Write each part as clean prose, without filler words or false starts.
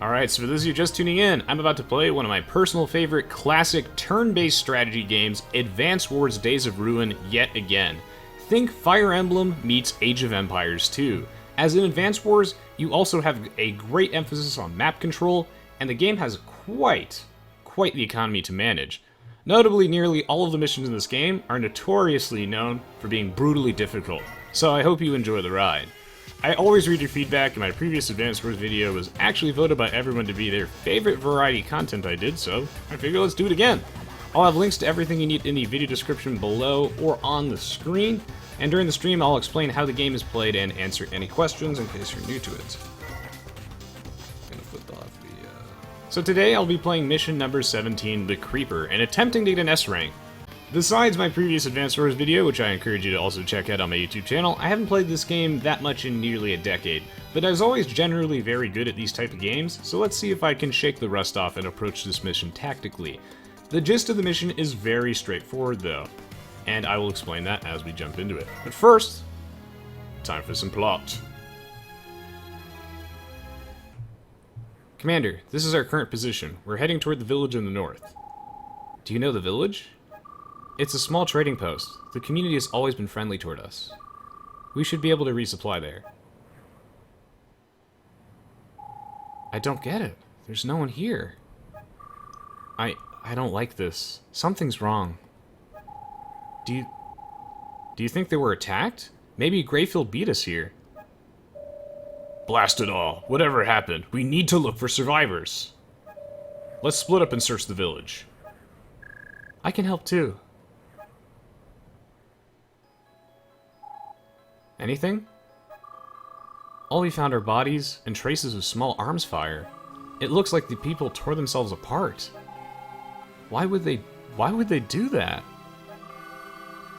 Alright, so for those of you just tuning in, I'm about to play one of my personal favorite classic turn-based strategy games, Advance Wars Days of Ruin, yet again. Think Fire Emblem meets Age of Empires 2. As in Advance Wars, you also have a great emphasis on map control, and the game has quite the economy to manage. Notably, nearly all of the missions in this game are notoriously known for being brutally difficult, so I hope you enjoy the ride. I always read your feedback, and my previous Advance Wars video was actually voted by everyone to be their favorite variety content I did, so I figure let's do it again. I'll have links to everything you need in the video description below or on the screen, and during the stream I'll explain how the game is played and answer any questions in case you're new to it. So today I'll be playing mission number 17, The Creeper, and attempting to get an S rank. Besides my previous Advance Wars video, which I encourage you to also check out on my YouTube channel, I haven't played this game that much in nearly a decade, but I was always generally very good at these type of games, so let's see if I can shake the rust off and approach this mission tactically. The gist of the mission is very straightforward though, and I will explain that as we jump into it. But first, time for some plot. Commander, this is our current position. We're heading toward the village in the north. Do you know the village? It's a small trading post. The community has always been friendly toward us. We should be able to resupply there. I don't get it. There's no one here. I don't like this. Something's wrong. Do you think they were attacked? Maybe Greyfield beat us here. Blast it all. Whatever happened, we need to look for survivors. Let's split up and search the village. I can help too. Anything? All we found are bodies and traces of small arms fire. It looks like the people tore themselves apart. Why would they do that?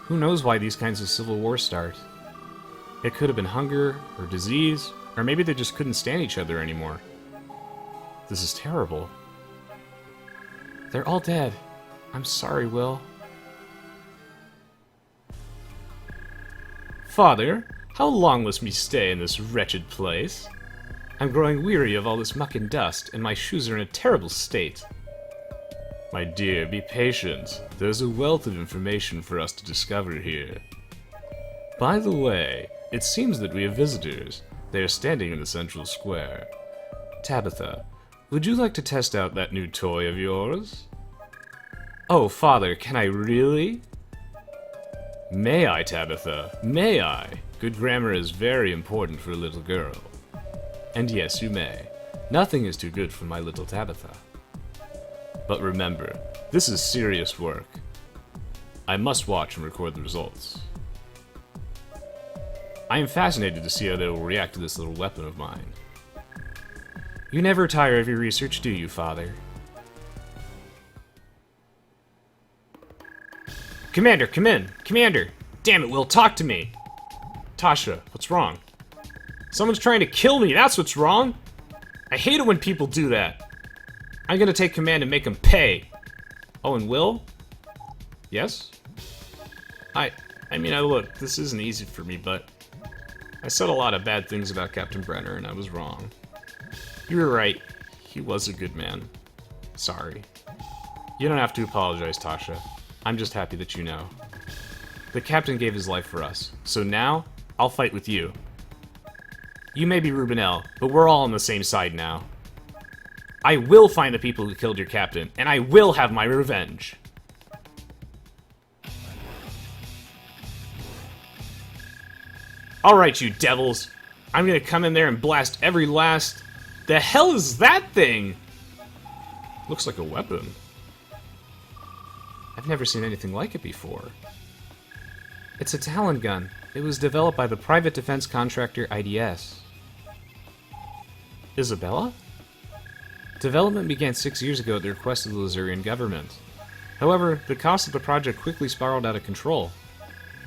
Who knows why these kinds of civil wars start? It could have been hunger or disease, or maybe they just couldn't stand each other anymore. This is terrible. They're all dead. I'm sorry, Will. Father, how long must we stay in this wretched place? I'm growing weary of all this muck and dust, and my shoes are in a terrible state. My dear, be patient. There's a wealth of information for us to discover here. By the way, it seems that we have visitors. They are standing in the central square. Tabitha, would you like to test out that new toy of yours? Oh, Father, can I really? May I, Tabitha? May I? Good grammar is very important for a little girl. And yes, you may. Nothing is too good for my little Tabitha. But remember, this is serious work. I must watch and record the results. I am fascinated to see how they will react to this little weapon of mine. You never tire of your research, do you, Father? Commander, come in! Commander! Damn it, Will, talk to me! Tasha, what's wrong? Someone's trying to kill me, that's what's wrong! I hate it when people do that! I'm gonna take command and make them pay! Oh, and Will? Yes? I mean, look, this isn't easy for me, but I said a lot of bad things about Captain Brenner, and I was wrong. You were right. He was a good man. Sorry. You don't have to apologize, Tasha. I'm just happy that you know. The captain gave his life for us, so now, I'll fight with you. You may be Rubenel, but we're all on the same side now. I will find the people who killed your captain, and I will have my revenge. Alright, you devils. I'm gonna come in there and blast every last... The hell is that thing? Looks like a weapon. I've never seen anything like it before. It's a Talon Gun. It was developed by the private defense contractor IDS. Isabella? Development began 6 years ago at the request of the Lazurian government. However, the cost of the project quickly spiraled out of control.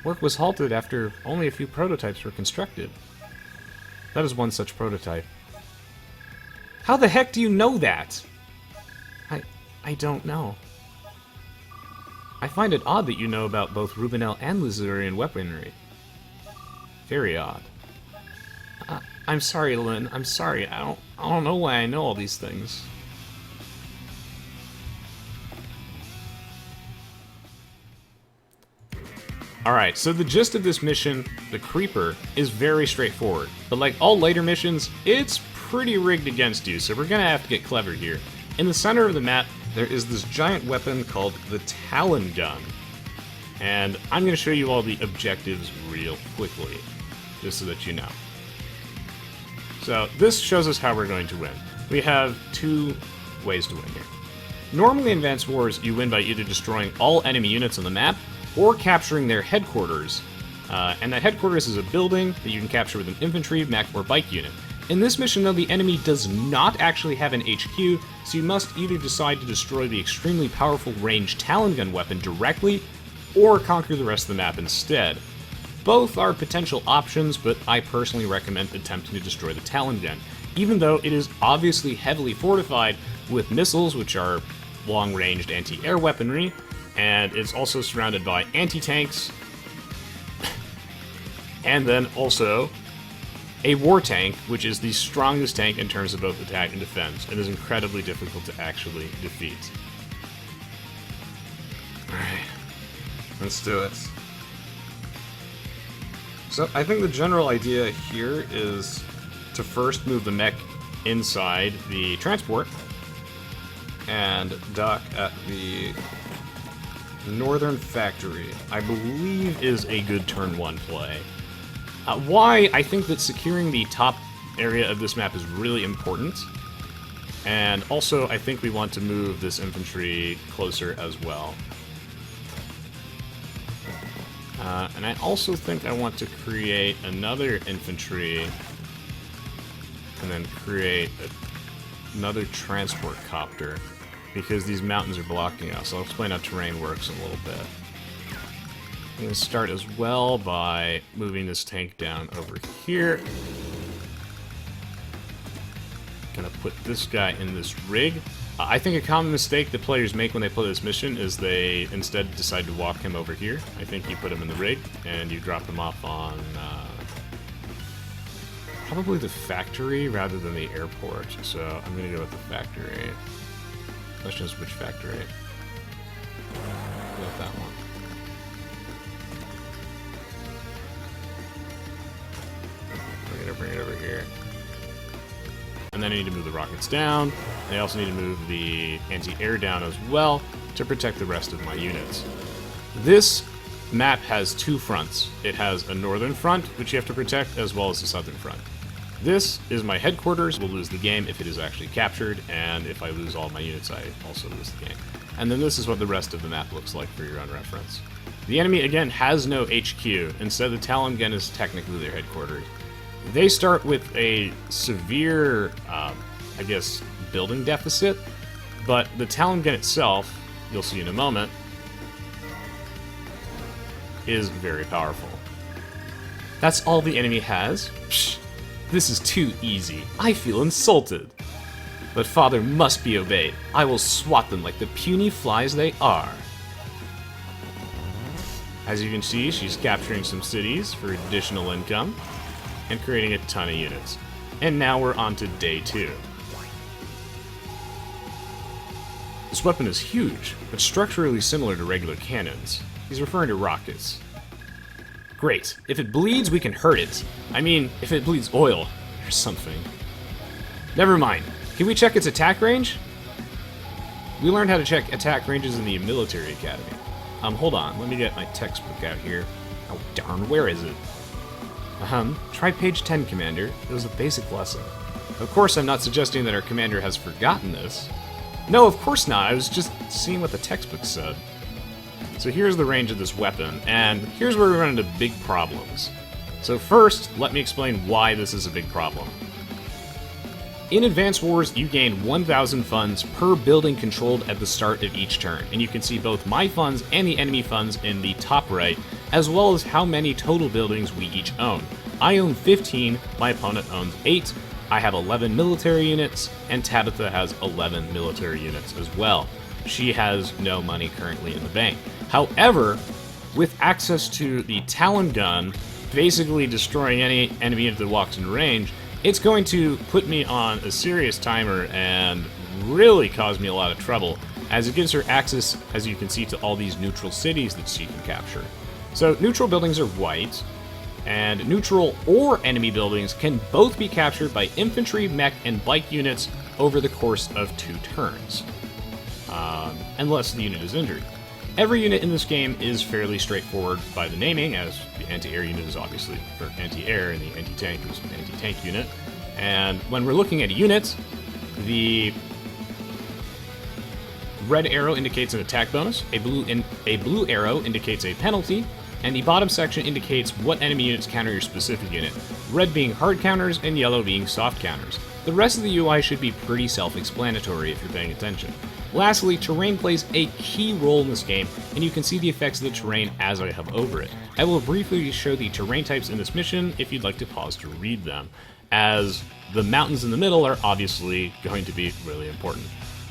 Work was halted after only a few prototypes were constructed. That is one such prototype. How the heck do you know that? I don't know. I find it odd that you know about both Rubenel and Lazurian weaponry. Very odd. I'm sorry, Lynn. I'm sorry. I don't know why I know all these things. Alright, so the gist of this mission, the Creeper, is very straightforward. But like all later missions, it's pretty rigged against you, so we're gonna have to get clever here. In the center of the map, there is this giant weapon called the Talon Gun. And I'm gonna show you all the objectives real quickly, just so that you know. So this shows us how we're going to win. We have two ways to win here. Normally in Advanced Wars, you win by either destroying all enemy units on the map, or capturing their headquarters. And that headquarters is a building that you can capture with an infantry, mech, or bike unit. In this mission, though, the enemy does not actually have an HQ, so you must either decide to destroy the extremely powerful ranged Talon Gun weapon directly, or conquer the rest of the map instead. Both are potential options, but I personally recommend attempting to destroy the Talon Gun, even though it is obviously heavily fortified with missiles, which are long-ranged anti-air weaponry, and it's also surrounded by anti-tanks, and then also a war tank, which is the strongest tank in terms of both attack and defense, and is incredibly difficult to actually defeat. Alright, let's do it. So I think the general idea here is to first move the mech inside the transport and dock at the Northern Factory, I believe, is a good turn 1 play. Why? I think that securing the top area of this map is really important, and also I think we want to move this infantry closer as well. And I also think I want to create another infantry, and then create another transport copter, because these mountains are blocking us. I'll explain how terrain works in a little bit. I'm going to start as well by moving this tank down over here. Gonna put this guy in this rig. I think a common mistake that players make when they play this mission is they instead decide to walk him over here. I think you put him in the rig, and you drop him off on probably the factory rather than the airport. So I'm going to go with the factory. Question is which factory? Go with that one. Bring it over here. And then I need to move the rockets down. I also need to move the anti-air down as well to protect the rest of my units. This map has two fronts. It has a northern front, which you have to protect, as well as the southern front. This is my headquarters. We'll lose the game if it is actually captured, and if I lose all my units, I also lose the game. And then this is what the rest of the map looks like for your own reference. The enemy, again, has no HQ. Instead, the Talon Gun is technically their headquarters. They start with a severe, I guess, building deficit, but the Talon Gun itself, you'll see in a moment, is very powerful. That's all the enemy has? Psh, this is too easy. I feel insulted. But Father must be obeyed. I will swat them like the puny flies they are. As you can see, she's capturing some cities for additional income and creating a ton of units. And now we're on to day 2. This weapon is huge, but structurally similar to regular cannons. He's referring to rockets. Great. If it bleeds, we can hurt it. I mean, if it bleeds oil or something. Never mind. Can we check its attack range? We learned how to check attack ranges in the military academy. Hold on. Let me get my textbook out here. Oh, darn. Where is it? Try page 10, Commander. It was a basic lesson. Of course, I'm not suggesting that our commander has forgotten this. No, of course not. I was just seeing what the textbook said. So here's the range of this weapon, and here's where we run into big problems. So first, let me explain why this is a big problem. In Advanced Wars, you gain 1,000 funds per building controlled at the start of each turn, and you can see both my funds and the enemy funds in the top right, as well as how many total buildings we each own. I own 15, my opponent owns 8, I have 11 military units, and Tabitha has 11 military units as well. She has no money currently in the bank. However, with access to the Talon Gun, basically destroying any enemy unit that walks in range, it's going to put me on a serious timer and really cause me a lot of trouble, as it gives her access, as you can see, to all these neutral cities that she can capture. So neutral buildings are white, and neutral or enemy buildings can both be captured by infantry, mech, and bike units over the course of 2 turns, unless the unit is injured. Every unit in this game is fairly straightforward by the naming, as the anti-air unit is obviously for anti-air, and the anti-tank is an anti-tank unit. And when we're looking at units, the red arrow indicates an attack bonus, a blue arrow indicates a penalty, and the bottom section indicates what enemy units counter your specific unit, red being hard counters and yellow being soft counters. The rest of the UI should be pretty self-explanatory if you're paying attention. Lastly, terrain plays a key role in this game, and you can see the effects of the terrain as I hover over it. I will briefly show the terrain types in this mission if you'd like to pause to read them, as the mountains in the middle are obviously going to be really important.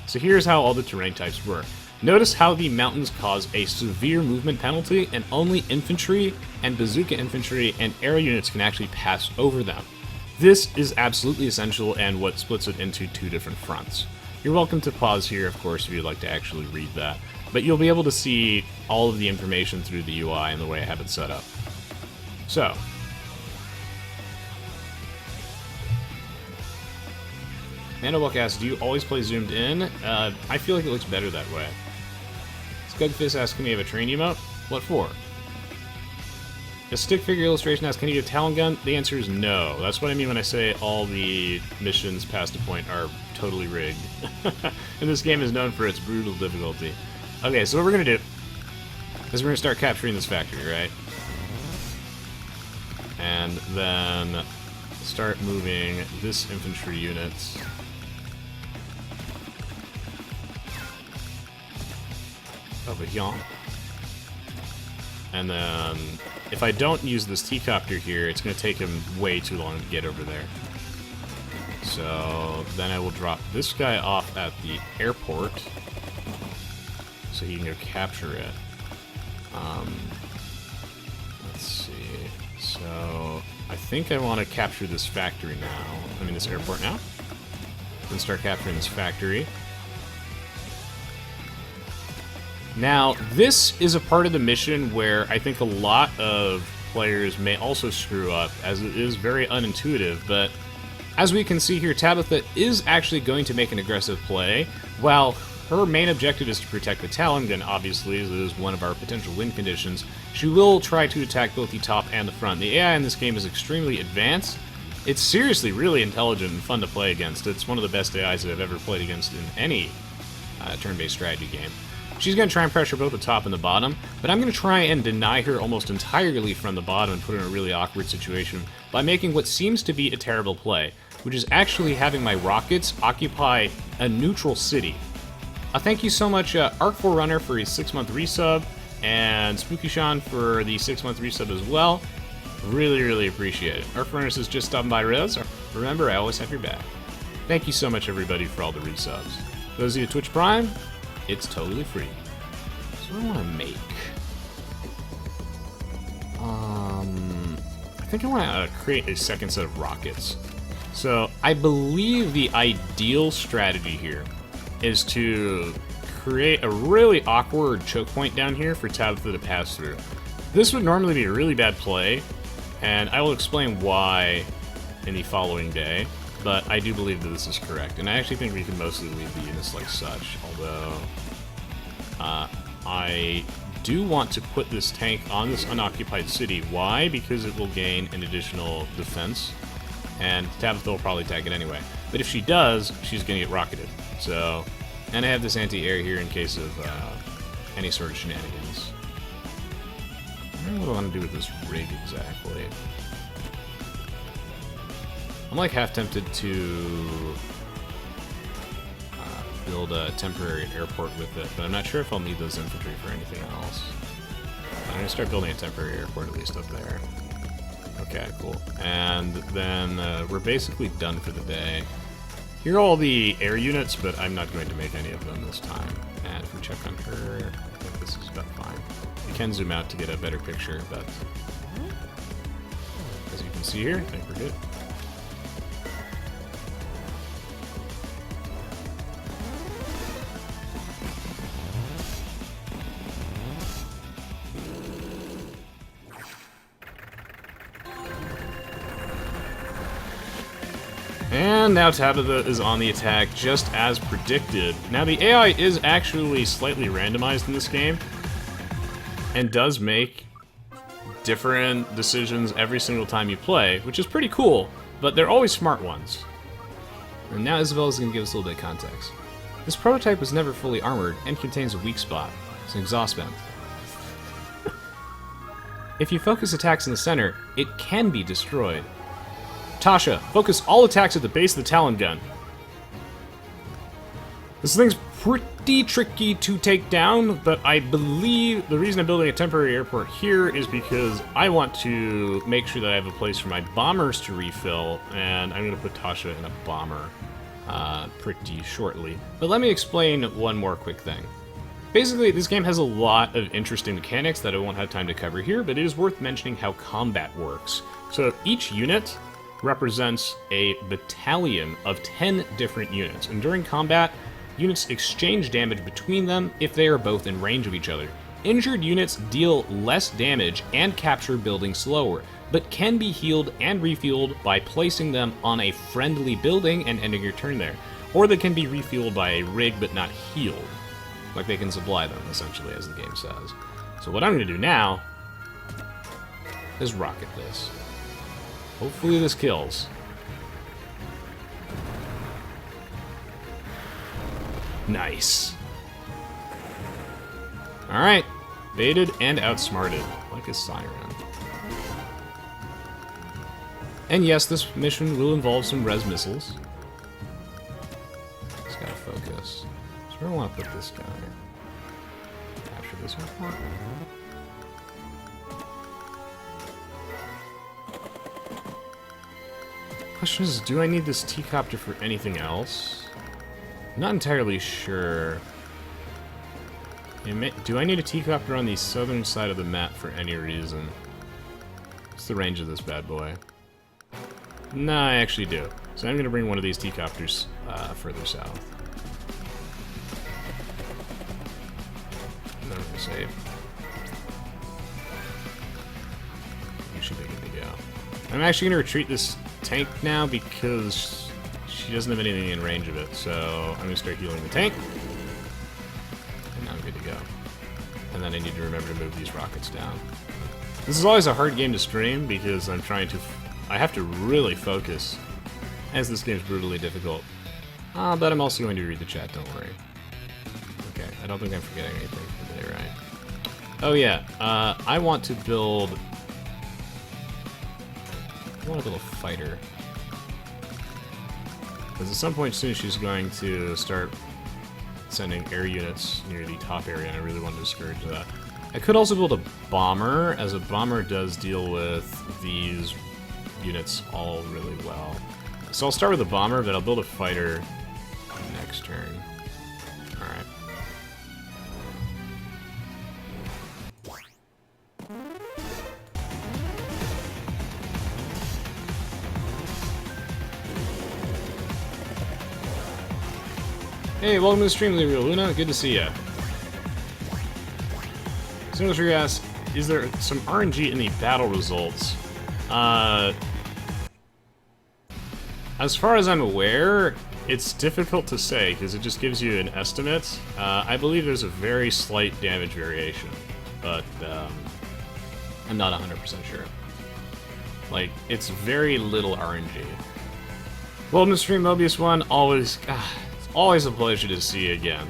So here's how all the terrain types work. Notice how the mountains cause a severe movement penalty, and only infantry and bazooka infantry and air units can actually pass over them. This is absolutely essential and what splits it into 2 different fronts. You're welcome to pause here, of course, if you'd like to actually read that, but you'll be able to see all of the information through the UI and the way I have it set up. So, Mandalbuck asks, do you always play zoomed in? I feel like it looks better that way. Skugfist asks, can you have a train emote? What for? The stick figure illustration asks, can you get a Talon Gun? The answer is no. That's what I mean when I say all the missions past a point are totally rigged. And this game is known for its brutal difficulty. Okay, so what we're going to do is we're going to start capturing this factory, right? And then start moving this infantry unit over here. And then, if I don't use this T-copter here, it's going to take him way too long to get over there. So, then I will drop this guy off at the airport, so he can go capture it. Let's see. So, I think I want to capture this factory now. I mean, this airport now. Then start capturing this factory. Now, this is a part of the mission where I think a lot of players may also screw up, as it is very unintuitive, but as we can see here, Tabitha is actually going to make an aggressive play, while her main objective is to protect the Talon Gun, obviously, as it is one of our potential win conditions. She will try to attack both the top and the front. The AI in this game is extremely advanced. It's seriously really intelligent and fun to play against. It's one of the best AIs that I've ever played against in any turn-based strategy game. She's going to try and pressure both the top and the bottom, but I'm going to try and deny her almost entirely from the bottom and put her in a really awkward situation by making what seems to be a terrible play, which is actually having my rockets occupy a neutral city. Thank you so much, Arc4Runner, for a 6-month resub, and Spooky Sean for the 6-month resub as well. Really, really appreciate it. Arc4Runner says, just stopping by, Rez. Remember, I always have your back. Thank you so much, everybody, for all the resubs. Those of you at Twitch Prime, it's totally free. So what do I want to make? I think I want to create a second set of rockets. So I believe the ideal strategy here is to create a really awkward choke point down here for Tabitha to pass through. This would normally be a really bad play, and I will explain why in the following day. But I do believe that this is correct, and I actually think we can mostly leave the units like such, although I do want to put this tank on this unoccupied city. Why? Because it will gain an additional defense, and Tabitha will probably attack it anyway. But if she does, she's going to get rocketed. So, and I have this anti-air here in case of any sort of shenanigans. I don't know what I want to do with this rig exactly. I'm like half tempted to build a temporary airport with it, but I'm not sure if I'll need those infantry for anything else. I'm going to start building a temporary airport at least up there. Okay, cool. And then we're basically done for the day. Here are all the air units, but I'm not going to make any of them this time. And if we check on her, I think this is about fine. You can zoom out to get a better picture, but as you can see here, I think we're good. And now Tabitha is on the attack, just as predicted. Now the AI is actually slightly randomized in this game, and does make different decisions every single time you play, which is pretty cool, but they're always smart ones. And now Isabella's going to give us a little bit of context. This prototype was never fully armored and contains a weak spot. It's an exhaust vent. If you focus attacks in the center, it can be destroyed. Tasha, focus all attacks at the base of the Talon Gun. This thing's pretty tricky to take down, but I believe the reason I'm building a temporary airport here is because I want to make sure that I have a place for my bombers to refill, and I'm going to put Tasha in a bomber pretty shortly. But let me explain one more quick thing. Basically, this game has a lot of interesting mechanics that I won't have time to cover here, but it is worth mentioning how combat works. So each unit represents a battalion of 10 different units, and during combat, units exchange damage between them if they are both in range of each other. Injured units deal less damage and capture buildings slower, but can be healed and refueled by placing them on a friendly building and ending your turn there. Or they can be refueled by a rig but not healed. Like they can supply them, essentially, as the game says. So what I'm going to do now is rocket this. Hopefully this kills. Nice. Alright. Baited and outsmarted. Like a siren. And yes, this mission will involve some res missiles. Just gotta focus. So where do I want to put this guy? Capture this one. Question is, do I need this T-copter for anything else? Not entirely sure. Do I need a T-copter on the southern side of the map for any reason? What's the range of this bad boy? Nah, I actually do. So I'm going to bring one of these T-copters further south. And then I'm going to save. We should be good to go. I'm actually going to retreat this tank now because she doesn't have anything in range of it, so I'm going to start healing the tank. And now I'm good to go. And then I need to remember to move these rockets down. This is always a hard game to stream because I'm trying to... I have to really focus, as this game's brutally difficult. But I'm also going to read the chat, don't worry. Okay, I don't think I'm forgetting anything today, right? Oh yeah, I want to build... I want to build a fighter. Because at some point soon she's going to start sending air units near the top area, and I really want to discourage that. I could also build a bomber, as a bomber does deal with these units all really well. So I'll start with a bomber, but I'll build a fighter next turn. Alright. Hey, welcome to the stream, Real Luna. Good to see ya. Singles asks, is there some RNG in the battle results? As far as I'm aware, it's difficult to say because it just gives you an estimate. I believe there's a very slight damage variation, but I'm not 100% sure. Like, it's very little RNG. Welcome to stream, Mobius One. Always, it's always a pleasure to see you again.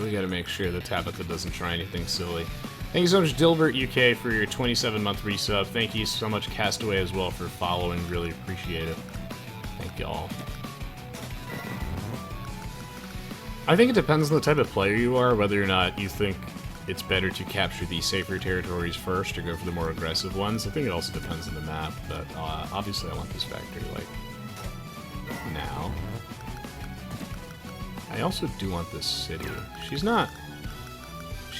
We gotta make sure that Tabitha doesn't try anything silly. Thank you so much, Dilbert UK, for your 27-month resub. Thank you so much, Castaway, as well, for following. Really appreciate it. Thank y'all. I think it depends on the type of player you are, whether or not you think it's better to capture the safer territories first or go for the more aggressive ones. I think it also depends on the map, but obviously I want this factory, like, now. I also do want this city. She's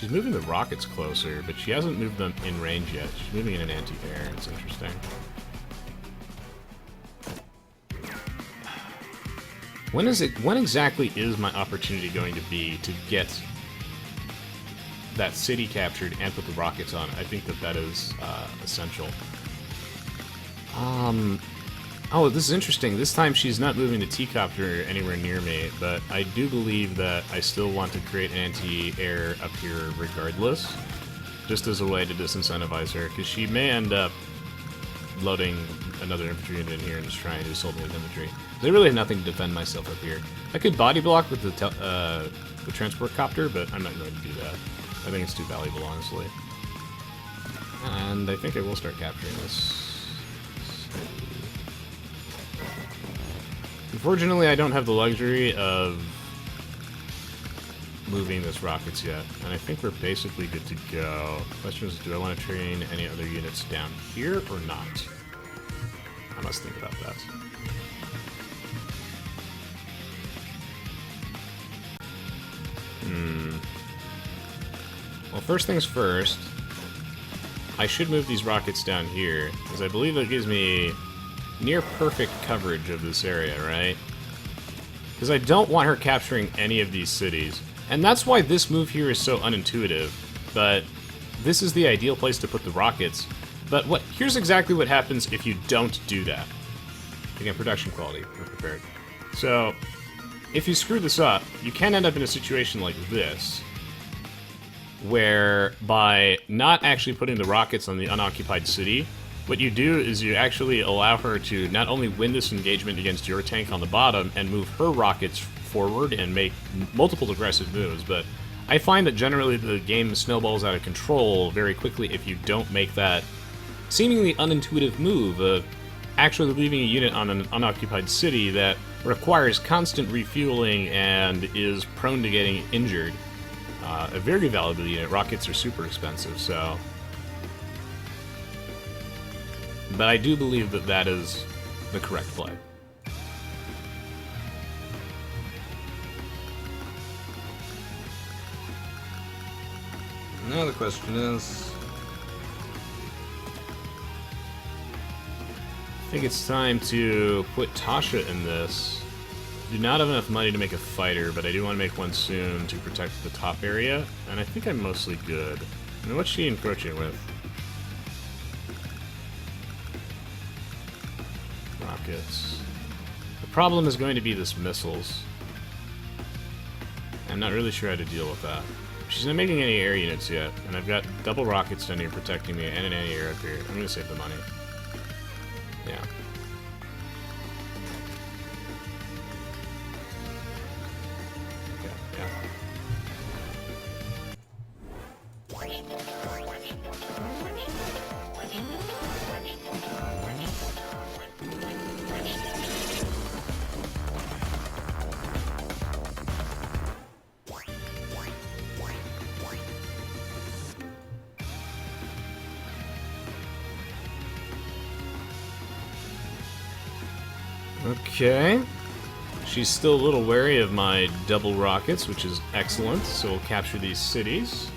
moving the rockets closer, but she hasn't moved them in range yet. She's moving in an anti-air. It's interesting. When exactly is my opportunity going to be to get that city captured and put the rockets on. I think that is essential. Oh, this is interesting. This time she's not moving the T-copter anywhere near me, but I do believe that I still want to create an anti-air up here regardless, just as a way to disincentivize her, because she may end up loading another infantry unit in here and just trying to assault me with infantry. I really have nothing to defend myself up here. I could body block with the transport copter, but I'm not going to do that. I think it's too valuable, honestly. And I think I will start capturing this. Unfortunately, I don't have the luxury of moving those rockets yet, and I think we're basically good to go. Question is, do I want to train any other units down here or not? I must think about that. Well, first things first, I should move these rockets down here, because I believe that gives me near perfect coverage of this area, right? Because I don't want her capturing any of these cities. And that's why this move here is so unintuitive, but this is the ideal place to put the rockets. But here's exactly what happens if you don't do that. Again, production quality, we're prepared. So, if you screw this up, you can end up in a situation like this, where by not actually putting the rockets on the unoccupied city, what you do is you actually allow her to not only win this engagement against your tank on the bottom and move her rockets forward and make multiple aggressive moves, but I find that generally the game snowballs out of control very quickly if you don't make that seemingly unintuitive move of actually leaving a unit on an unoccupied city that requires constant refueling and is prone to getting injured. A very valuable unit. Rockets are super expensive, so... But I do believe that that is the correct play. Now the question is... I think it's time to put Tasha in this. I do not have enough money to make a fighter, but I do want to make one soon to protect the top area, and I think I'm mostly good. I mean, what's she encroaching with? Rockets. The problem is going to be this missiles. I'm not really sure how to deal with that. She's not making any air units yet, and I've got double rockets down here protecting me and an anti-air up here. I'm going to save the money. Yeah. Okay, yeah. Okay. She's still a little wary of my double rockets, which is excellent, so we'll capture these cities.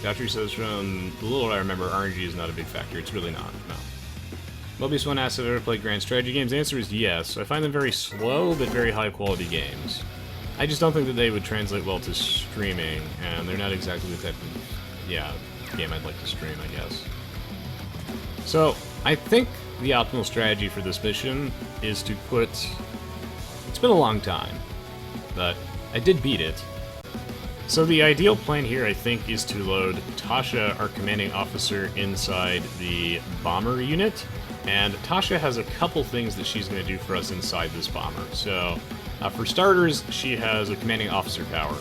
Godfrey says from the little I remember, RNG is not a big factor. It's really not, no. Mobius 1 asks if I've ever played grand strategy games. The answer is yes. I find them very slow, but very high-quality games. I just don't think that they would translate well to streaming, and they're not exactly the type of, game I'd like to stream, I guess. So, I think the optimal strategy for this mission is to put... It's been a long time, but I did beat it. So the ideal plan here, I think, is to load Tasha, our commanding officer, inside the bomber unit. And Tasha has a couple things that she's going to do for us inside this bomber. So, for starters, she has a commanding officer power.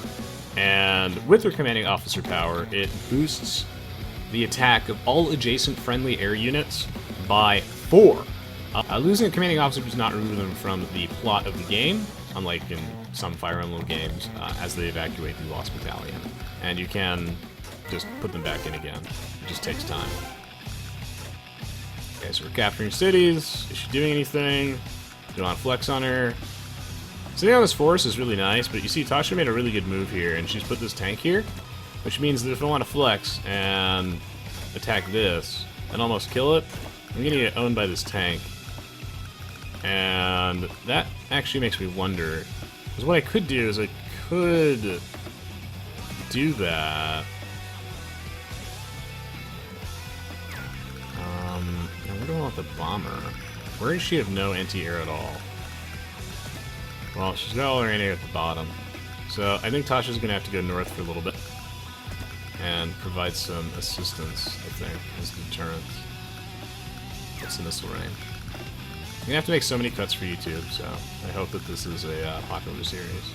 And with her commanding officer power, it boosts the attack of all adjacent friendly air units by 4. Losing a commanding officer does not remove them from the plot of the game, unlike in some Fire Emblem games, as they evacuate the Lost Battalion. And you can just put them back in again. It just takes time. Okay, so we're capturing cities. Is she doing anything? Do you want to flex on her? Sitting on this force is really nice, but you see Tasha made a really good move here, and she's put this tank here, which means that if I want to flex and attack this and almost kill it, I'm going to get owned by this tank. And that actually makes me wonder, because what I could do is I could do that... Now we're going with the bomber. Where does she have no anti-air at all? Well, she's got all her anti-air at the bottom. So I think Tasha's gonna have to go north for a little bit. And provide some assistance, I think, as deterrent. What's the missile range? I'm gonna have to make so many cuts for YouTube, so I hope that this is a popular series.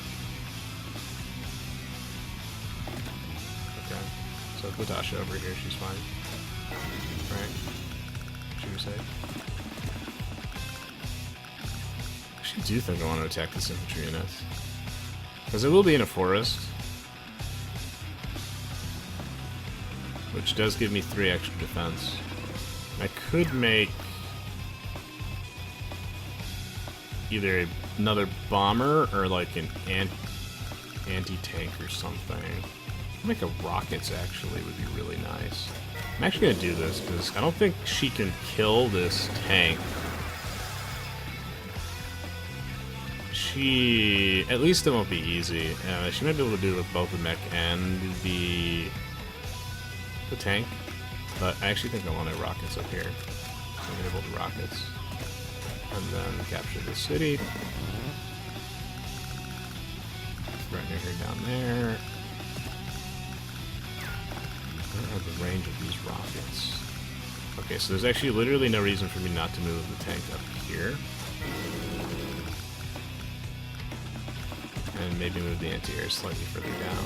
Okay, so put Tasha over here, she's fine. Right? Should we say? I actually do think I want to attack this infantry unit. Because it will be in a forest. Which does give me 3 extra defense. I could make either another bomber or like an anti-tank or something. Make a rockets actually would be really nice. I'm actually gonna do this because I don't think she can kill this tank. She, at least it won't be easy. She might be able to do it with both the mech and the tank, but I actually think I want to rockets up here. So I'm gonna build the rockets. And then capture the city. Threatening her down there. I don't have the range of these rockets. Okay, so there's actually literally no reason for me not to move the tank up here. And maybe move the anti-air slightly further down.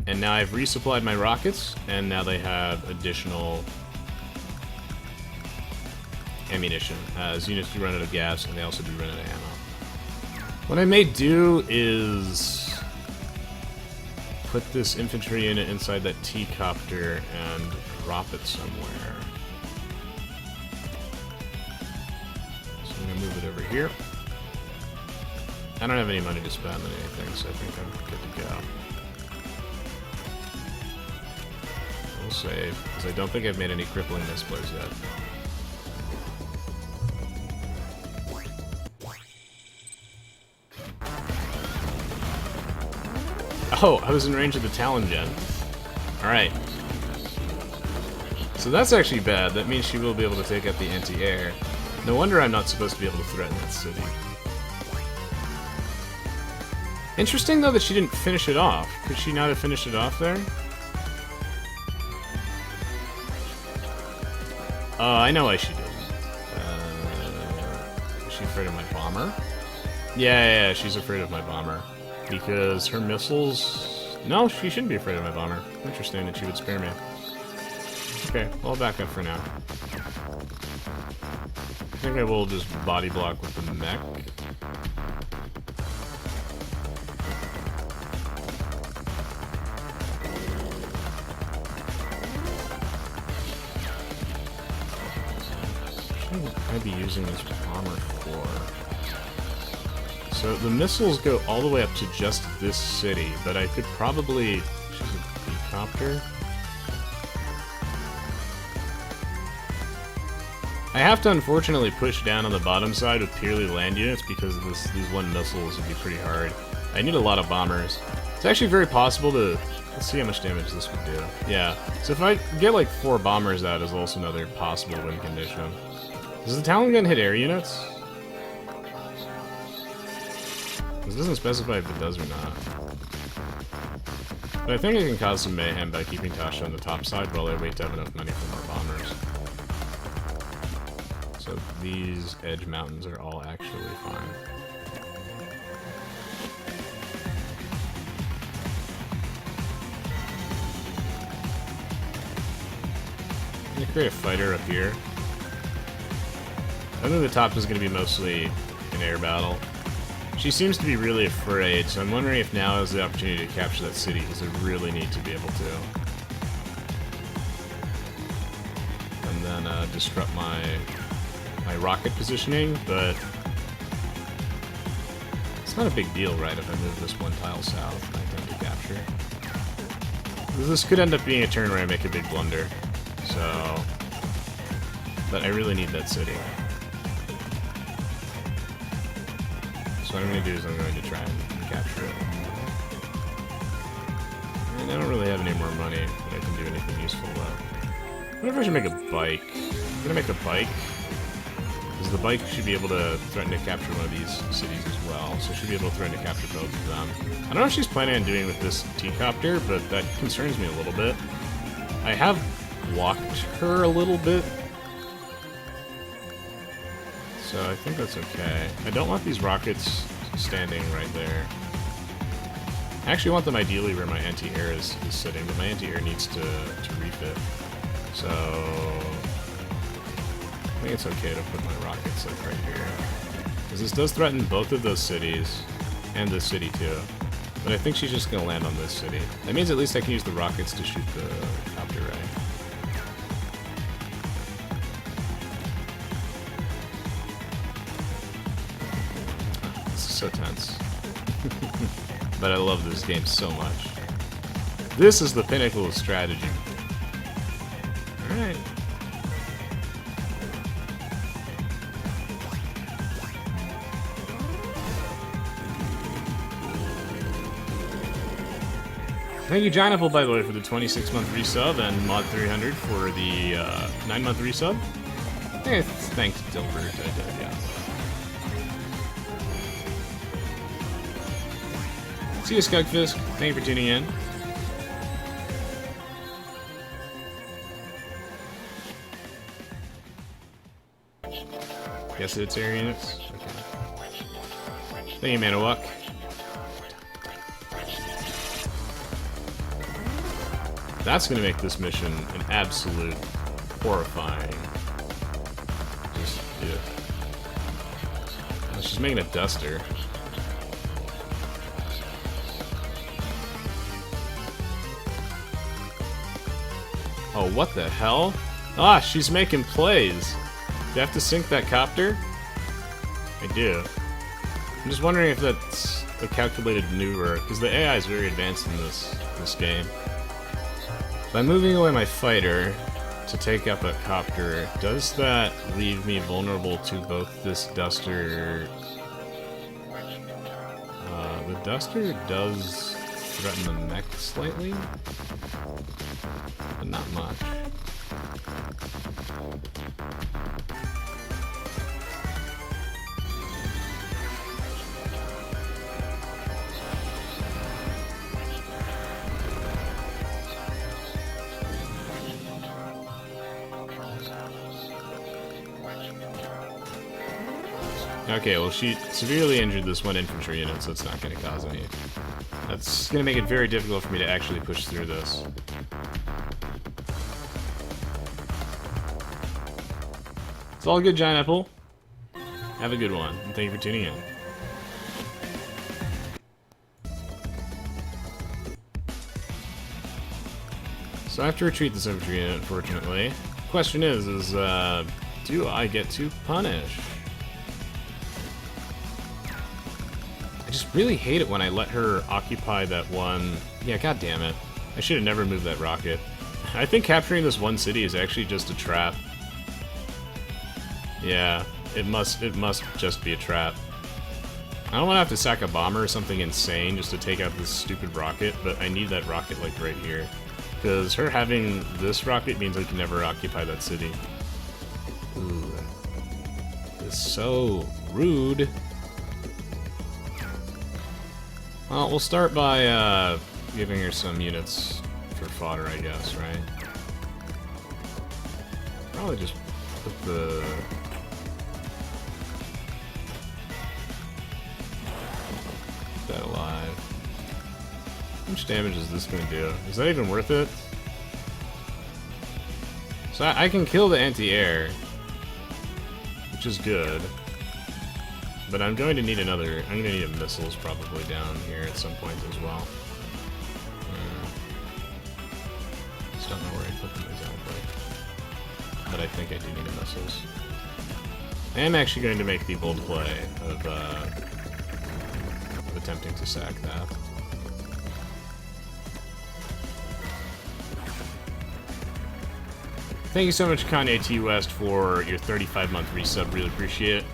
And now I've resupplied my rockets, and now they have additional ammunition, as units do run out of gas, and they also do run out of ammo. What I may do is put this infantry unit inside that T-copter and drop it somewhere. So I'm going to move it over here. I don't have any money to spend on anything, so I think I'm good to go. We'll save, because I don't think I've made any crippling misplays yet. Oh, I was in range of the Talon Gun. Alright. So that's actually bad. That means she will be able to take out the anti-air. No wonder I'm not supposed to be able to threaten that city. Interesting, though, that she didn't finish it off. Could she not have finished it off there? Oh, I know why she didn't. Is she afraid of my bomber? Yeah, she's afraid of my bomber. Because her missiles... No, she shouldn't be afraid of my bomber. Interesting that she would spare me. Okay, well, I'll back up for now. I think I will just body block with the mech. What should I be using this bomber for? So the missiles go all the way up to just this city, but I could probably... She's a helicopter. I have to unfortunately push down on the bottom side with purely land units because these one missiles would be pretty hard. I need a lot of bombers. It's actually very possible to... Let's see how much damage this would do. Yeah, so if I get like 4 bombers out is also another possible win condition. Does the Talon Gun hit air units? This doesn't specify if it does or not. But I think I can cause some mayhem by keeping Tasha on the top side while I wait to have enough money for more bombers. So these edge mountains are all actually fine. I'm gonna create a fighter up here. I think the top is gonna be mostly an air battle. She seems to be really afraid, so I'm wondering if now is the opportunity to capture that city, because I really need to be able to. And then disrupt my rocket positioning, but it's not a big deal, right, if I move this one tile south and I attempt to capture. This could end up being a turn where I make a big blunder, so... But I really need that city. So what I'm going to do is I'm going to try and capture it. And I don't really have any more money that I can do anything useful with. I wonder if I should make a bike. I'm going to make a bike. Because the bike should be able to threaten to capture one of these cities as well. So it should be able to threaten to capture both of them. I don't know what she's planning on doing with this T-copter, but that concerns me a little bit. I have blocked her a little bit. So I think that's okay. I don't want these rockets standing right there. I actually want them ideally where my anti-air is sitting, but my anti-air needs to refit. So I think it's okay to put my rockets like right here. Because this does threaten both of those cities, and this city too. But I think she's just going to land on this city. That means at least I can use the rockets to shoot the copter right. So tense. But I love this game so much. This is the pinnacle of strategy. Alright. Thank you, John Apple, by the way, for the 26-month resub, and Mod 300 for the 9-month resub. Thanks, Dilbert. Yeah. See you, Skugfisk. Thank you for tuning in. Guess it's air units. Okay. Thank you, Manawak. That's gonna make this mission an absolute horrifying. Just, yeah. She's making a duster. Oh, what the hell? Ah, she's making plays. Do I have to sink that copter? I do. I'm just wondering if that's a calculated maneuver, because the AI is very advanced in this game. By moving away my fighter to take up a copter, does that leave me vulnerable to both this duster? The duster does threaten the mech slightly, but not much. Okay, well, she severely injured this one infantry unit, so it's not going to cause any... That's going to make it very difficult for me to actually push through this. It's all good, Giant Apple. Have a good one, and thank you for tuning in. So I have to retreat this infantry unit, unfortunately. The question is, do I get to punish? I just really hate it when I let her occupy that one... Yeah, god damn it. I should have never moved that rocket. I think capturing this one city is actually just a trap. Yeah, it must just be a trap. I don't want to have to sack a bomber or something insane just to take out this stupid rocket, but I need that rocket like right here. Because her having this rocket means I can never occupy that city. Ooh. It's so rude. Well, we'll start by giving her some units for fodder, I guess, right? Probably just put the... that alive. How much damage is this going to do? Is that even worth it? So I can kill the anti-air, which is good. But I'm going to need another... I'm going to need a missiles probably down here at some point as well. Just don't know where I put them exactly. But I think I do need a missiles. I am actually going to make the bold play of attempting to sack that. Thank you so much, Kanye T. West, for your 35-month resub. Really appreciate it.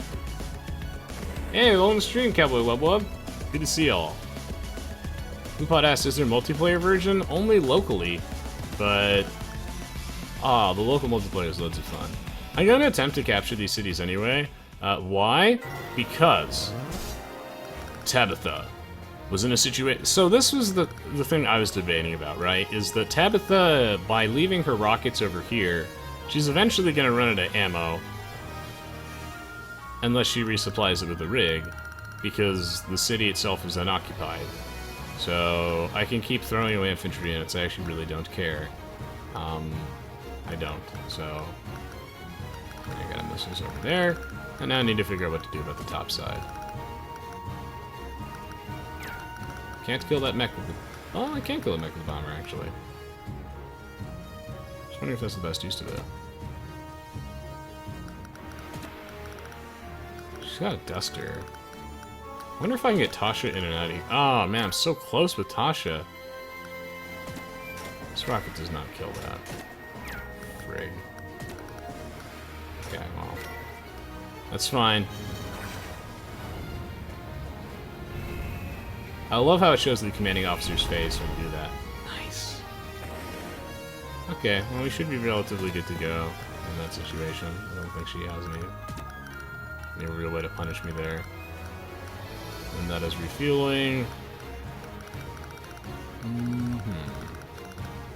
Hey, welcome to the stream, Cowboy Wub Wub. Good to see y'all. Hoopod asks, is there a multiplayer version? Only locally, but... the local multiplayer is loads of fun. I'm gonna attempt to capture these cities anyway. Why? Because Tabitha was in a situation... So this was the thing I was debating about, right? Is that Tabitha, by leaving her rockets over here, she's eventually gonna run out of ammo. Unless she resupplies it with a rig, because the city itself is unoccupied. So I can keep throwing away infantry units, I actually really don't care. I don't, so... I got missiles over there, and now I need to figure out what to do about the top side. Can't kill that mech with the... Oh, I can kill a mech with the bomber, actually. Just wondering if that's the best use of it. She's got a duster. Wonder if I can get Tasha in and out of here. Oh man, I'm so close with Tasha. This rocket does not kill that. Frig. Okay, well. That's fine. I love how it shows the commanding officer's face when you do that. Nice. Okay, well we should be relatively good to go in that situation. I don't think she has any real way to punish me there. And that is refueling.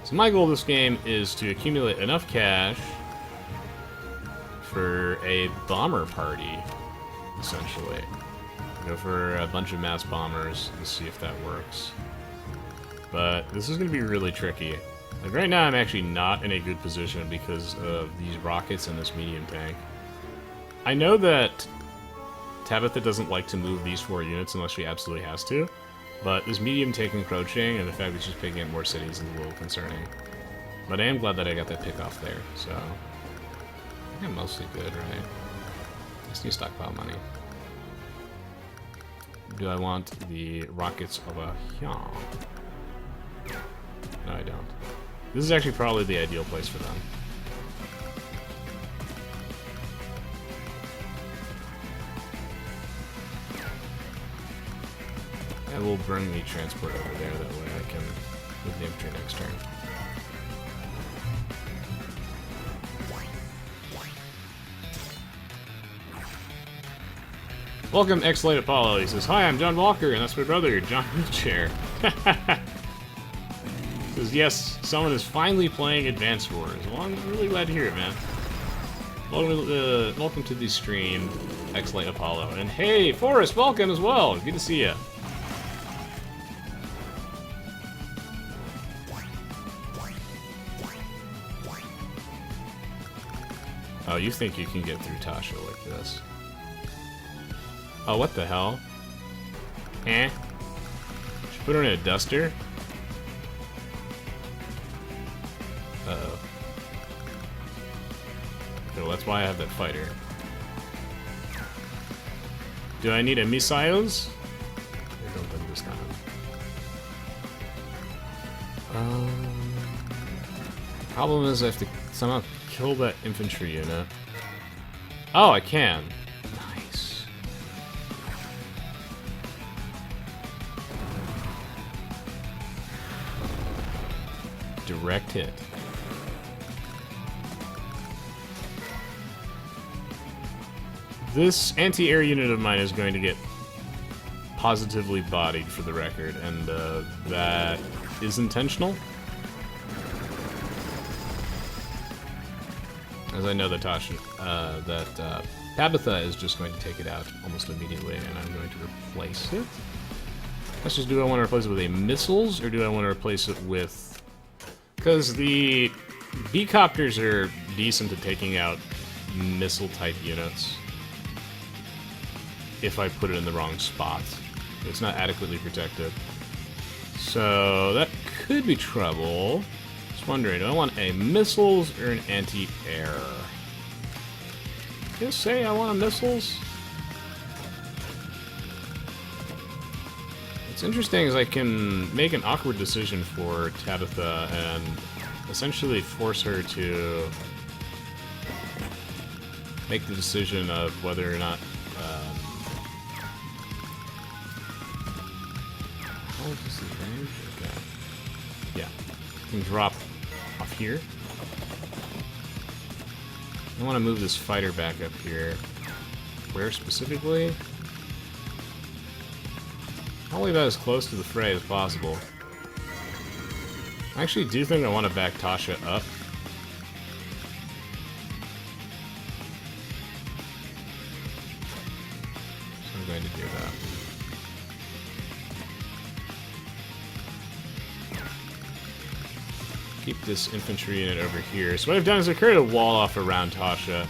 So my goal this game is to accumulate enough cash for a bomber party, essentially. Go for a bunch of mass bombers and see if that works. But this is going to be really tricky. Like right now I'm actually not in a good position because of these rockets and this medium tank. I know that Tabitha doesn't like to move these 4 units unless she absolutely has to, but this medium tank encroaching and the fact that she's picking up more cities is a little concerning. But I am glad that I got that pick off there, so... I think I'm mostly good, right? Just need stockpile money. Do I want the rockets over here? No, I don't. This is actually probably the ideal place for them. I will bring the transport over there, that way I can move the infantry next turn. Welcome, X-Light Apollo. He says, hi, I'm John Walker, and that's my brother, John Wheelchair. He says, yes, someone is finally playing Advanced Wars. Well, I'm really glad to hear it, man. Welcome to the stream, X-Light Apollo. And hey, Forrest, welcome as well. Good to see you. Oh, you think you can get through Tasha like this? Oh, what the hell? Eh? Should put her in a duster? Uh-oh. Okay, well, that's why I have that fighter. Do I need a missiles? I don't understand. Problem is I have to somehow kill that infantry unit. Oh, I can. Nice. Direct hit. This anti-air unit of mine is going to get positively bodied, for the record, and that is intentional. As I know that Tabitha is just going to take it out almost immediately, and I'm going to replace it. Question is, do I want to replace it with a missiles, or do I want to replace it with... Because the B-copters are decent at taking out missile-type units if I put it in the wrong spot. It's not adequately protected. So that could be trouble. Just wondering, do I want a missiles or an anti-air? Just say I want a missiles. What's interesting is I can make an awkward decision for Tabitha and essentially force her to make the decision of whether or not This is range. Okay. Yeah. You can drop off here. I want to move this fighter back up here. Where specifically? Probably about as close to the fray as possible. I actually do think I want to back Tasha up. So I'm going to do that. Keep this infantry unit over here. So what I've done is I've created a wall off around Tasha.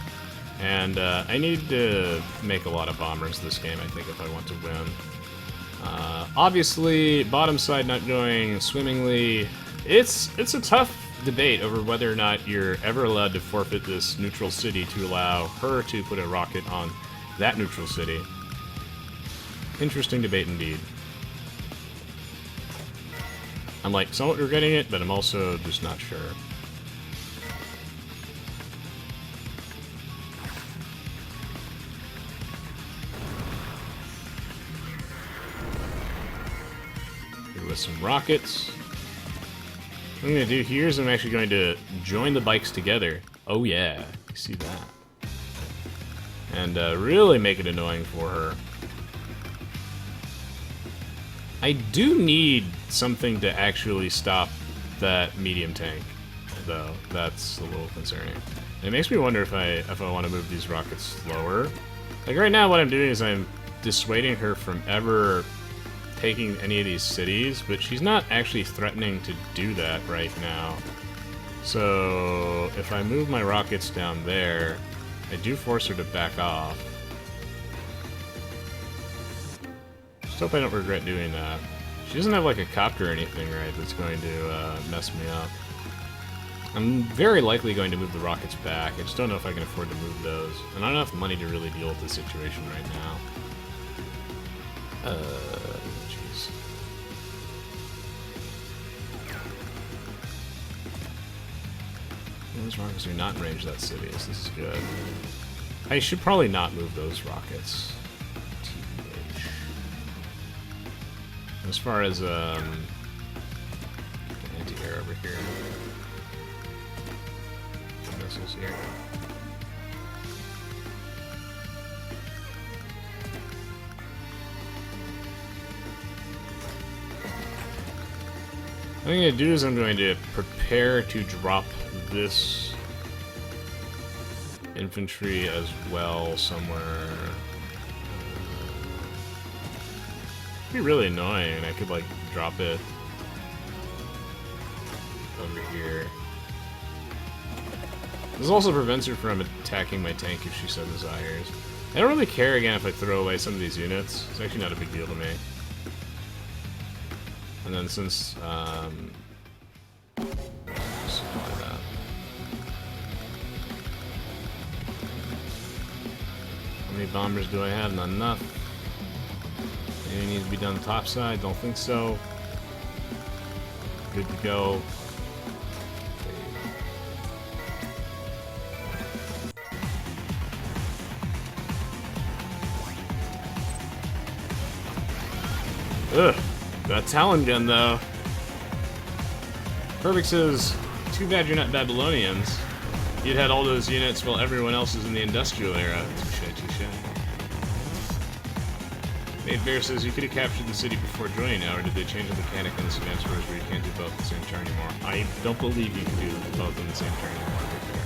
And I need to make a lot of bombers this game, I think, if I want to win. Obviously, bottom side not going swimmingly. It's a tough debate over whether or not you're ever allowed to forfeit this neutral city to allow her to put a rocket on that neutral city. Interesting debate indeed. I'm like somewhat regretting it, but I'm also just not sure. With some rockets. What I'm going to do here is I'm actually going to join the bikes together. Oh yeah, you see that. And really make it annoying for her. I do need something to actually stop that medium tank, though. That's a little concerning. And it makes me wonder if I want to move these rockets slower. Like right now what I'm doing is I'm dissuading her from ever taking any of these cities, but she's not actually threatening to do that right now. So if I move my rockets down there, I do force her to back off. Just hope I don't regret doing that. She doesn't have like a copter or anything, right, that's going to mess me up. I'm very likely going to move the rockets back. I just don't know if I can afford to move those. And I don't have enough money to really deal with this situation right now. Jeez. Those rockets are not in range of that city, so this is good. I should probably not move those rockets. TBH. As far as, anti-air over here. Missiles here. What I'm going to do is I'm going to prepare to drop this infantry as well somewhere. It'd be really annoying, and I could like drop it over here. This also prevents her from attacking my tank if she so desires. I don't really care again if I throw away some of these units. It's actually not a big deal to me. And then since, just apply that. How many bombers do I have? Not enough. Anything needs to be done topside? Don't think so. Good to go. Ugh. That Talon Gun, though. Perfect says, too bad you're not Babylonians. You'd had all those units while everyone else is in the industrial era. Touché, touché. Nate Bear says, you could have captured the city before joining now, or did they change the mechanic in this advanced version where you can't do both at the same turn anymore? I don't believe you can do both in the same turn anymore, to be fair.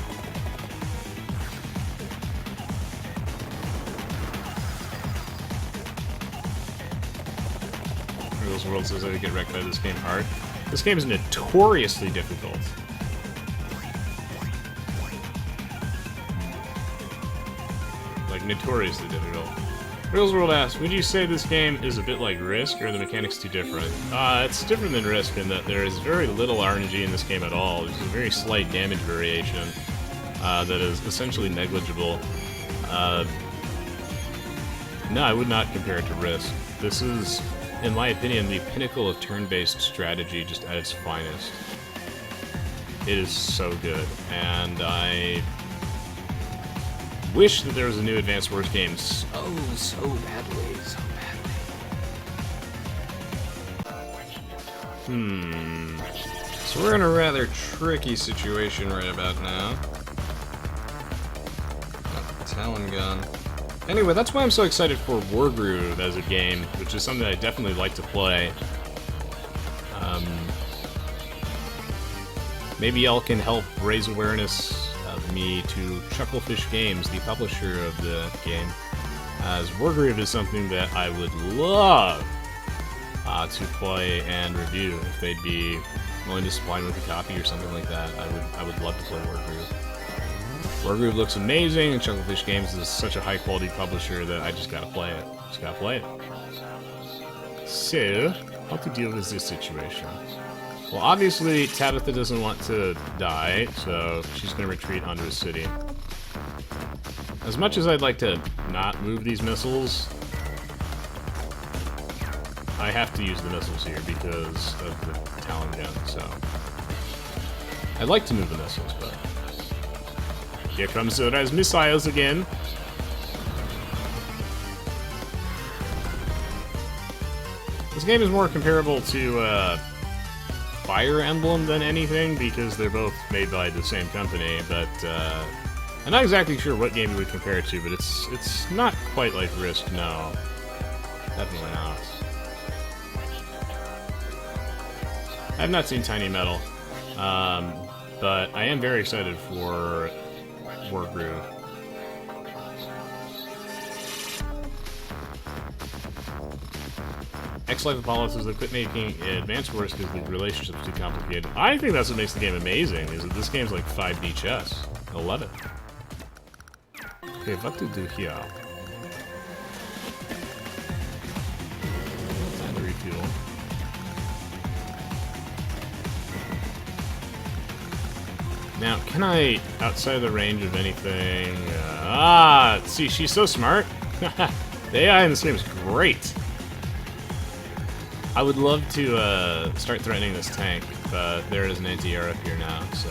Rules World says I would get wrecked by this game hard. This game is notoriously difficult. Like, notoriously difficult. Reels World asks, would you say this game is a bit like Risk, or are the mechanics too different? It's different than Risk in that there is very little RNG in this game at all. There's a very slight damage variation that is essentially negligible. No, I would not compare it to Risk. This is, in my opinion, the pinnacle of turn-based strategy just at its finest. It is so good, and I wish that there was a new Advanced Wars game so badly, so badly. So we're in a rather tricky situation right about now. Got the Talon Gun. Anyway, that's why I'm so excited for Wargroove as a game, which is something I definitely like to play. Maybe y'all can help raise awareness of me to Chucklefish Games, the publisher of the game, as Wargroove is something that I would love to play and review. If they'd be willing to supply me with a copy or something like that, I would love to play Wargroove. Wargroove looks amazing, and Chucklefish Games is such a high-quality publisher that I just gotta play it. Just gotta play it. So, how to deal with this situation? Well, obviously, Tabitha doesn't want to die, so she's gonna retreat onto a city. As much as I'd like to not move these missiles, I have to use the missiles here because of the Talon Gun, so... I'd like to move the missiles, but... Here comes Zora's missiles again. This game is more comparable to, Fire Emblem than anything, because they're both made by the same company, but, I'm not exactly sure what game you would compare it to, but it's not quite like Risk, no. Definitely not. I have not seen Tiny Metal, but I am very excited for Wargroove. X-Life Apollo says they quit making Advanced Wars because the relationship's too complicated. I think that's what makes the game amazing, is that this game's like 5D chess. I love it. Okay, what to do here? Time to refuel. Now, can I, outside the range of anything... see, she's so smart. The AI in this game is great. I would love to start threatening this tank, but there is an anti-air up here now, so...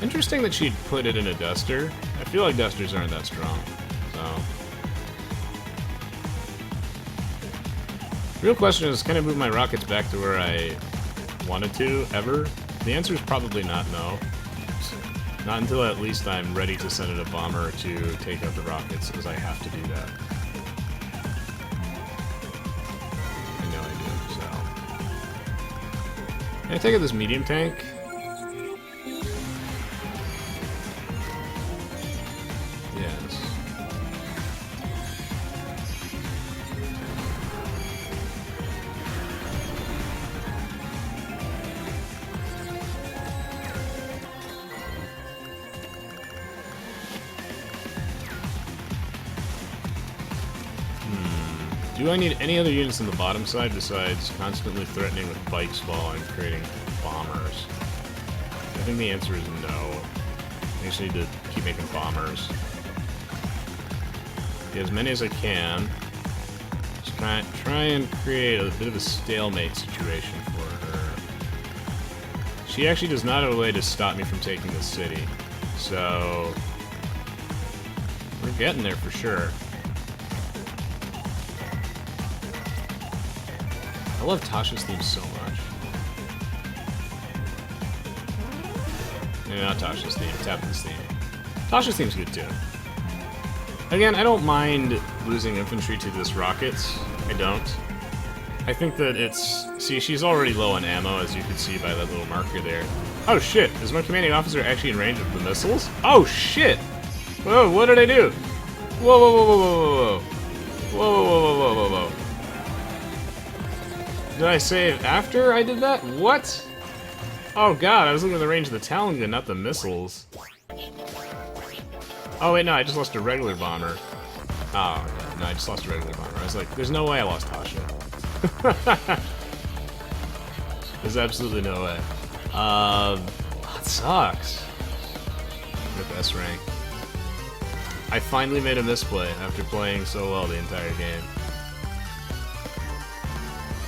Interesting that she'd put it in a duster. I feel like dusters aren't that strong, so... Real question is, can I move my rockets back to where I wanted to, ever? The answer is probably not no. Not until at least I'm ready to send in a bomber to take out the rockets, as I have to do that. Can I take out this medium tank? Yes. Do I need any other units on the bottom side besides constantly threatening with bikes while I'm creating bombers? I think the answer is no. I just need to keep making bombers. Get as many as I can. Just try and create a bit of a stalemate situation for her. She actually does not have a way to stop me from taking the city. So... we're getting there for sure. I love Tasha's theme so much. Maybe not Tasha's theme, Tabitha's theme. Tasha's theme's good too. Again, I don't mind losing infantry to this rockets. I don't. I think that it's... see, she's already low on ammo, as you can see by that little marker there. Oh shit, is my commanding officer actually in range of the missiles? Oh shit! Whoa, what did I do? Whoa, whoa, whoa, whoa, whoa, whoa, whoa. Whoa, whoa, whoa, whoa, whoa, whoa, whoa. Did I save after I did that? What? Oh god, I was looking at the range of the Talon Gun, not the missiles. Oh wait, no, I just lost a regular bomber. Oh, yeah, no, I just lost a regular bomber. I was like, there's no way I lost Tasha. There's absolutely no way. That sucks. Rip S rank. I finally made a misplay after playing so well the entire game.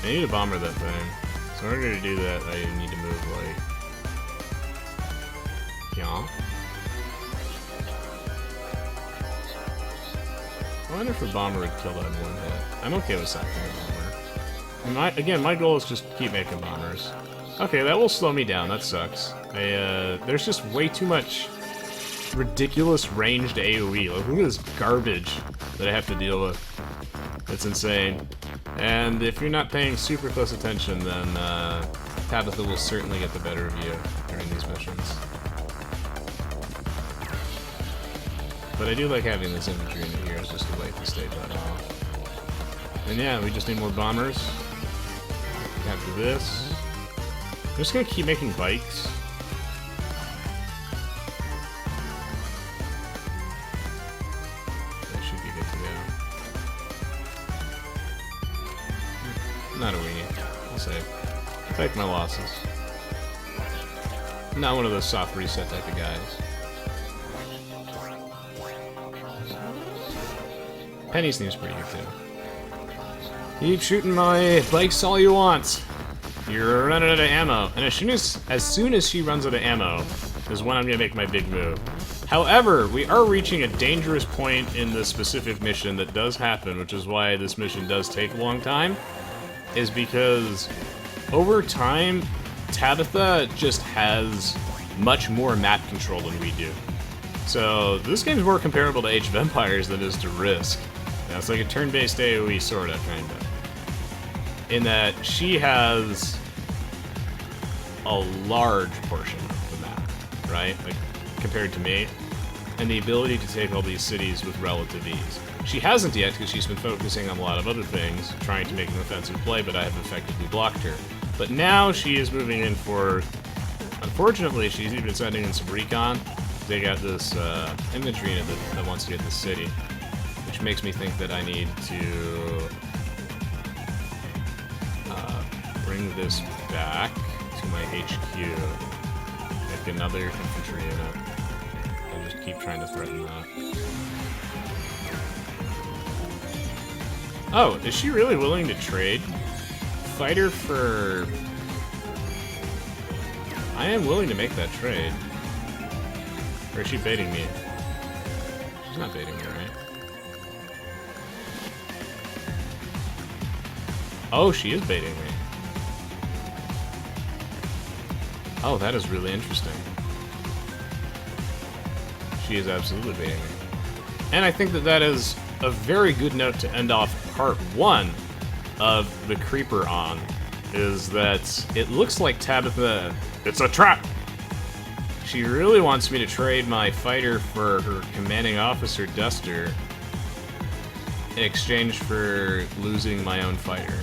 I need to bomber that thing. So in order to do that, I need to move, like... yeah. I wonder if a bomber would kill that in one hit. I'm okay with sacking a bomber. Again, my goal is just to keep making bombers. Okay, that will slow me down. That sucks. There's just way too much ridiculous ranged AoE. Like, look at this garbage that I have to deal with. It's insane. And if you're not paying super close attention, then Tabitha will certainly get the better of you during these missions. But I do like having this infantry in here as just a way to stay that off. And yeah, we just need more bombers. After this, I'm just gonna keep making bikes. That should be good to go. Not a weenie. I'll say. Take my losses. I'm not one of those soft reset type of guys. Penny seems pretty good too. Keep shooting my bikes all you want. You're running out of ammo. And as soon as she runs out of ammo is when I'm gonna make my big move. However, we are reaching a dangerous point in this specific mission that does happen, which is why this mission does take a long time, is because over time, Tabitha just has much more map control than we do. So this game's more comparable to Age of Empires than it is to Risk. Now, it's like a turn-based AoE, sorta, kinda. In that she has a large portion of the map, right? Like, compared to me. And the ability to take all these cities with relative ease. She hasn't yet, because she's been focusing on a lot of other things, trying to make an offensive play, but I have effectively blocked her. But now she is moving in for... Unfortunately, she's even sending in some recon. They got this infantry in it that wants to get the city. Which makes me think that I need to bring this back to my HQ. Make another infantry unit. And just keep trying to threaten that. Oh, is she really willing to trade? Fighter for... I am willing to make that trade. Or is she baiting me? She's not baiting me, right? Oh, she is baiting me. Oh, that is really interesting. She is absolutely baiting me. And I think that that is a very good note to end off part 1 of the Creeper on, is that it looks like Tabitha... It's a trap! She really wants me to trade my fighter for her commanding officer, Duster, in exchange for losing my own fighter.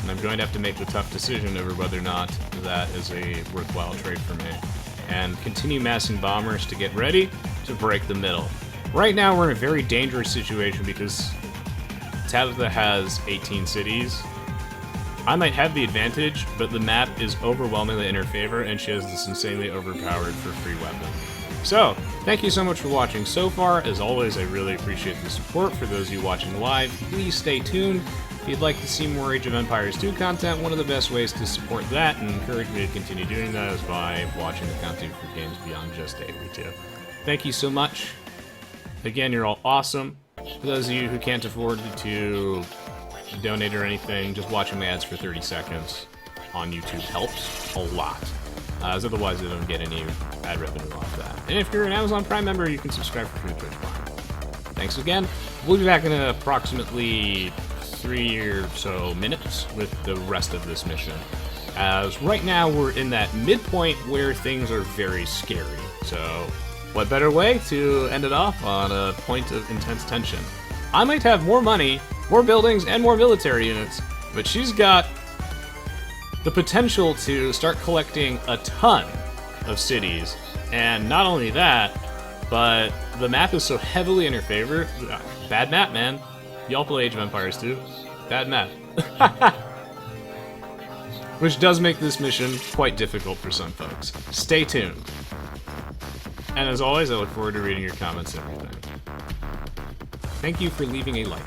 And I'm going to have to make the tough decision over whether or not that is a worthwhile trade for me. And continue massing bombers to get ready to break the middle. Right now we're in a very dangerous situation because Tabitha has 18 cities. I might have the advantage, but the map is overwhelmingly in her favor, and she has this insanely overpowered for free weapon. So, thank you so much for watching so far. As always, I really appreciate the support. For those of you watching live, please stay tuned. If you'd like to see more Age of Empires 2 content, one of the best ways to support that and encourage me to continue doing that is by watching the content for games beyond just AoE 2. Thank you so much. Again, you're all awesome. For those of you who can't afford to donate or anything, just watching my ads for 30 seconds on YouTube helps a lot. As otherwise, I don't get any ad revenue off that. And if you're an Amazon Prime member, you can subscribe for free to Twitch Prime. Thanks again. We'll be back in approximately 3 or so minutes with the rest of this mission. As right now, we're in that midpoint where things are very scary. So, what better way to end it off on a point of intense tension? I might have more money, more buildings, and more military units, but she's got the potential to start collecting a ton of cities. And not only that, but the map is so heavily in her favor. Bad map, man. Y'all play Age of Empires too. Bad map. Which does make this mission quite difficult for some folks. Stay tuned. And as always, I look forward to reading your comments and everything. Thank you for leaving a like.